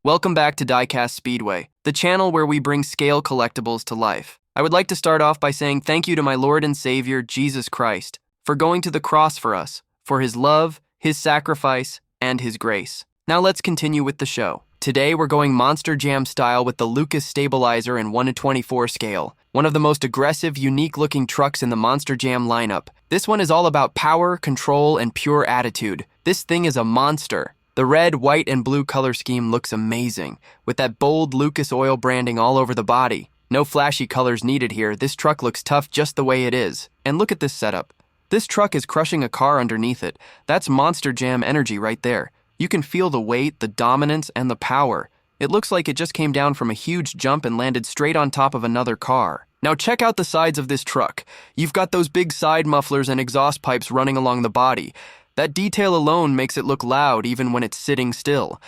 Welcome back to Diecast Speedway, the channel where we bring scale collectibles to life. I would like to start off by saying thank you to my Lord and Savior, Jesus Christ, for going to the cross for us, for his love, his sacrifice, and his grace. Now let's continue with the show. Today we're going Monster Jam style with the Lucas Stabilizer in 1/24 scale, one of the most aggressive, unique-looking trucks in the Monster Jam lineup. This one is all about power, control, and pure attitude. This thing is a monster. The red, white, and blue color scheme looks amazing, with that bold Lucas Oil branding all over the body. No flashy colors needed here. This truck looks tough just the way it is. And look at this setup. This truck is crushing a car underneath it. That's Monster Jam energy right there. You can feel the weight, the dominance, and the power. It looks like it just came down from a huge jump and landed straight on top of another car. Now check out the sides of this truck. You've got those big side mufflers and exhaust pipes running along the body. That detail alone makes it look loud even when it's sitting still.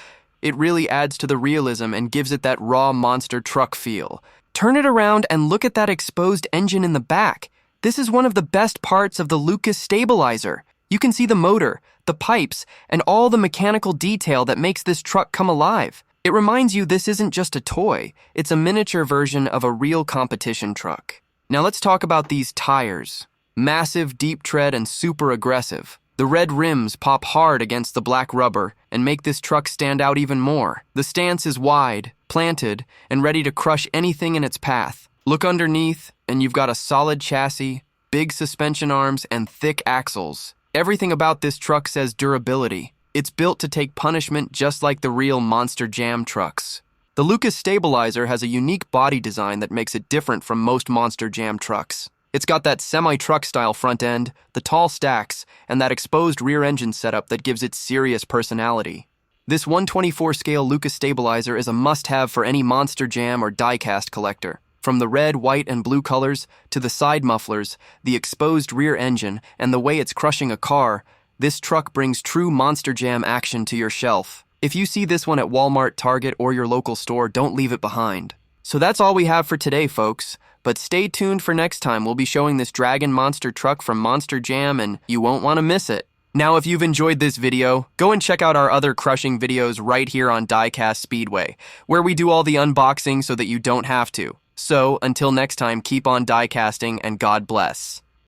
It really adds to the realism and gives it that raw monster truck feel. Turn it around and look at that exposed engine in the back. This is one of the best parts of the Lucas Stabilizer. You can see the motor, the pipes, and all the mechanical detail that makes this truck come alive. It reminds you this isn't just a toy. It's a miniature version of a real competition truck. Now let's talk about these tires. Massive, deep tread, and super aggressive. The red rims pop hard against the black rubber and make this truck stand out even more. The stance is wide, planted, and ready to crush anything in its path. Look underneath, and you've got a solid chassis, big suspension arms, and thick axles. Everything about this truck says durability. It's built to take punishment just like the real Monster Jam trucks. The Lucas Stabilizer has a unique body design that makes it different from most Monster Jam trucks. It's got that semi-truck style front end, the tall stacks, and that exposed rear engine setup that gives it serious personality. This 1/24 scale Lucas Stabilizer is a must-have for any Monster Jam or diecast collector. From the red, white, and blue colors, to the side mufflers, the exposed rear engine, and the way it's crushing a car, this truck brings true Monster Jam action to your shelf. If you see this one at Walmart, Target, or your local store, don't leave it behind. So that's all we have for today, folks. But stay tuned for next time. We'll be showing this Dragon Monster truck from Monster Jam, and you won't want to miss it. Now, if you've enjoyed this video, go and check out our other crushing videos right here on Diecast Speedway, where we do all the unboxing so that you don't have to. So, until next time, keep on diecasting and God bless.